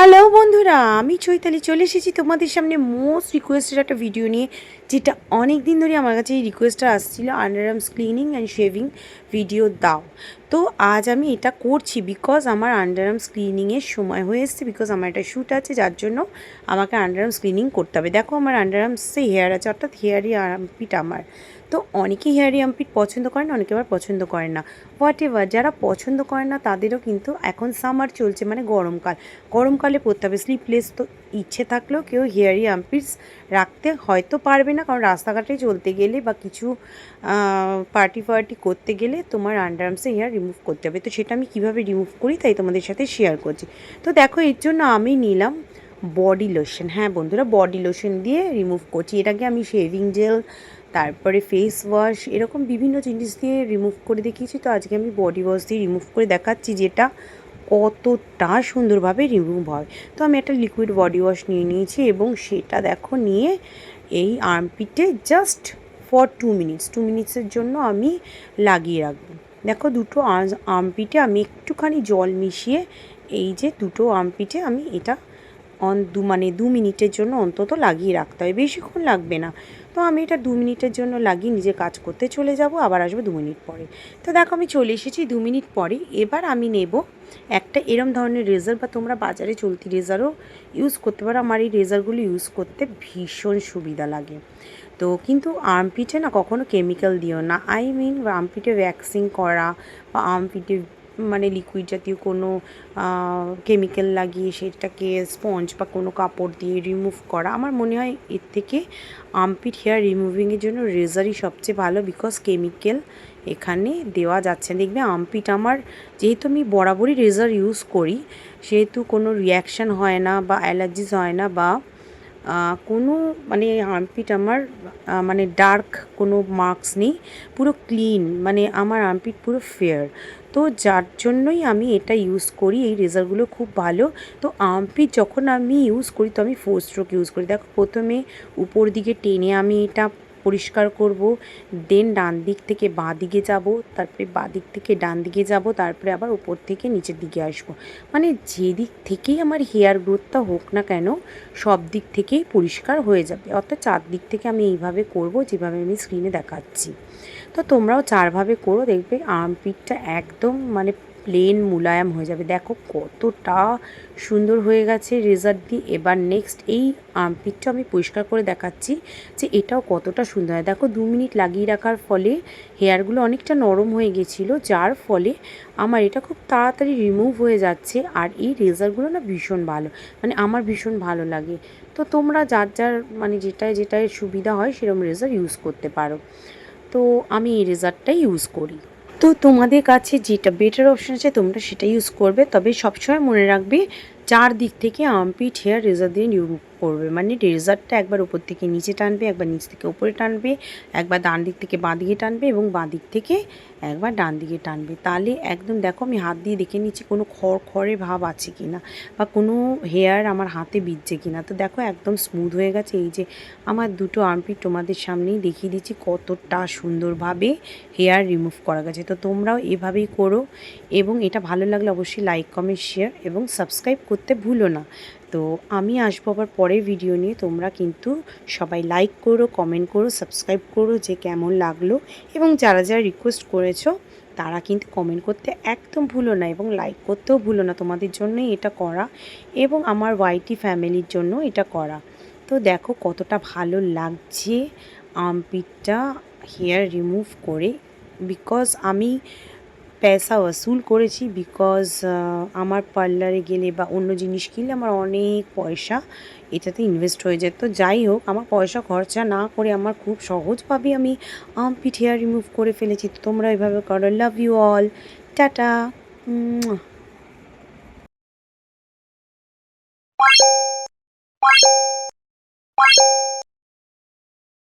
Hello বন্ধুরা, আমি চৈতালি চলে এসেছি তোমাদের সামনে মোস্ট রিকোয়েস্টেড একটা ভিডিও নিয়ে, যেটা অনেক দিন ধরে আমার কাছে এই রিকোয়েস্টটা আসছিল, under arms cleaning and shaving video দাও। তো আজ আমি এটা করছি বিকজ আমার আন্ডার আর্মস ক্লিনিংয়ের সময় হয়ে এসেছে, বিকজ আমার একটা শ্যুট আছে যার জন্য আমাকে আন্ডার আর্মস ক্লিনিং করতে হবে। দেখো আমার আন্ডার আর্মসে হেয়ার আছে, অর্থাৎ হেয়ারি আর্মপিট আমার। তো অনেকে হেয়ারি আর্মপিট পছন্দ করেন, অনেকে আবার পছন্দ করেন না। হোয়াট এভার, যারা পছন্দ করেন না তাদেরও কিন্তু এখন সামার চলছে, মানে গরমকালে পরতে হবে স্লিপলেস। তো ইচ্ছে থাকলেও কেউ হেয়ারি আর্মপিটস রাখতে হয়তো পারবে না, কারণ রাস্তাঘাটে চলতে গেলে বা কিছু পার্টি করতে গেলে তোমার আন্ডার আর্মসে হেয়ার রিমুভ করতে হবে। তো সেটা আমি কীভাবে রিমুভ করি তাই তোমাদের সাথে শেয়ার করছি। তো দেখো, এর জন্য আমি নিলাম বডি লোশন। হ্যাঁ বন্ধুরা, বডি লোশন দিয়ে রিমুভ করছি। এটাকে আমি শেভিং জেল, তারপরে ফেস ওয়াশ, এরকম বিভিন্ন জিনিস দিয়ে রিমুভ করে দেখিয়েছি। তো আজকে আমি বডি ওয়াশ দিয়ে রিমুভ করে দেখাচ্ছি, যেটা কতটা সুন্দরভাবে রিমুভ হয়। তো আমি একটা লিকুইড বডি ওয়াশ নিয়ে নিয়েছি এবং সেটা দেখো নিয়ে এই আর্মপিটে জাস্ট ফর 2 মিনিটসের জন্য আমি লাগিয়ে রাখবো। দেখো দুটো আর্মপিটে আমি একটুখানি জল মিশিয়ে এই যে দুটো আর্মপিটে আমি এটা মানে 2 মিনিটের জন্য অন্তত লাগিয়ে রাখতে হয়, বেশিক্ষণ লাগবে না। তো আমি এটা 2 মিনিটের জন্য লাগিয়ে নিজে কাজ করতে চলে যাব, আবার আসবো 2 মিনিট পরে। তো দেখো আমি চলে এসেছি 2 মিনিট পরে। এবার আমি নেব একটা এরম ধরনের রেজার, বা তোমরা বাজারে চলতি রেজারও ইউজ করতে পারো। আমার এই রেজারগুলো ইউজ করতে ভীষণ সুবিধা লাগে। তো কিন্তু আর্মপিটে না কখনো কেমিক্যাল দিও না, আই মিন আর্মপিটে ভ্যাক্সিং করা বা আর্মপিটে মানে লিকুইড জাতীয় কোনো কেমিক্যাল লাগিয়ে সেটাকে স্পঞ্জ বা কোনো কাপড় দিয়ে রিমুভ করা, আমার মনে হয় এর থেকে আর্মপিট হেয়ার রিমুভিংয়ের জন্য রেজারই সবচেয়ে ভালো, বিকজ কেমিক্যাল এখানে দেওয়া যাচ্ছে না। দেখবে আর্মপিট আমার, যেহেতু আমি বরাবরই রেজার ইউজ করি, সেহেতু কোনো রিয়াকশান হয় না বা অ্যালার্জিস হয় না, বা কোনো মানে আর্মপিট আমার মানে ডার্ক কোনো মার্কস নেই, পুরো ক্লিন, মানে আমার আর্মপিট পুরো ফেয়ার। তো যার জন্যই আমি এটা ইউজ করি, এই রেজারগুলো খুব ভালো। তো আর্মপিট যখন আমি ইউজ করি তো আমি 4 স্ট্রোক ইউজ করি। দেখো প্রথমে উপর দিকে টেনে আমি এটা পরিষ্কার করব, দেন ডান দিক থেকে বাঁ দিকে যাব, তারপরে বাঁ দিক থেকে ডান দিকে যাব, তারপরে আবার উপর থেকে নিচের দিকে আসবো। মানে যেদিক থেকেই আমার হেয়ার গ্রোথটা হোক না কেন, সব দিক থেকেই পরিষ্কার হয়ে যাবে। অর্থাৎ 4 দিক থেকে আমি এইভাবে করব, যেভাবে আমি স্ক্রিনে দেখাচ্ছি। তো তোমরাও 4ভাবে করো, দেখবে আর্মপিটটা একদম মানে প্লেন মুলায়ম হয়ে যাবে। দেখো কতটা সুন্দর হয়ে গেছে রেজার দিয়ে। এবার নেক্সট এই আর্মপিটটা আমি পরিষ্কার করে দেখাচ্ছি যে এটাও কতটা সুন্দর হয়। দেখো 2 মিনিট লাগিয়ে রাখার ফলে হেয়ারগুলো অনেকটা নরম হয়ে গেছিলো, যার ফলে আমার এটা খুব তাড়াতাড়ি রিমুভ হয়ে যাচ্ছে। আর এই রেজারগুলো না ভীষণ ভালো, মানে আমার ভীষণ ভালো লাগে। তো তোমরা যার যার মানে যেটায় সুবিধা হয় সেরকম রেজার ইউজ করতে পারো। তো আমি এই রেজারটাই ইউজ করি। তো তোমাদের কাছে যেটা বেটার অপশান আছে তোমরা সেটা ইউজ করবে, তবে সবসময় মনে রাখবে 4 দিক থেকে আর্মপিট হেয়ার রেজার দিয়ে রিমুভ করবে। মানে রেজারটা একবার উপর থেকে নিচে টানবে, একবার নিচ থেকে উপরে টানবে, একবার ডান দিক থেকে বাঁ দিকে টানবে এবং বাঁ দিক থেকে একবার ডান দিকে টানবে। তাহলে একদম দেখো আমি হাত দিয়ে দেখে নিচ্ছি কোনো খড়খড়ে ভাব আছে কি না, বা কোনো হেয়ার আমার হাতে বিঁধছে কি না। তো দেখো একদম স্মুথ হয়ে গেছে। এই যে আমার দুটো আর্মপিট তোমাদের সামনেই দেখিয়ে দিচ্ছি কতটা সুন্দরভাবে হেয়ার রিমুভ করা গেছে। তো তোমরাও এভাবেই করো, এবং এটা ভালো লাগলে অবশ্যই লাইক কমেন্ট শেয়ার এবং সাবস্ক্রাইব করতে ভুলো না। তো আমি আসবো আবার পরের ভিডিও নিয়ে। তোমরা কিন্তু সবাই লাইক করো, কমেন্ট করো, সাবস্ক্রাইব করো যে কেমন লাগলো, এবং যারা যারা রিকোয়েস্ট করেছো তারা কিন্তু কমেন্ট করতে একদম ভুলো না, এবং লাইক করতেও ভুলো না। তোমাদের জন্যই এটা করা, এবং আমার ওয়াইটি ফ্যামিলির জন্য এটা করা। তো দেখো কতটা ভালো লাগছে আর্মপিটটা হেয়ার রিমুভ করে, বিকজ আমি পয়সা ওসুল করেছি। বিকজ আমার পার্লারে গেলে বা অন্য জিনিস কিনলে আমার অনেক পয়সা এটাতে ইনভেস্ট হয়ে যায়। তো যাই হোক, আমার পয়সা খরচা না করে আমার খুব সহজভাবে আমি আর্মপিট হেয়ার রিমুভ করে ফেলেছি। তো তোমরা এভাবে করো। Love you all, tata.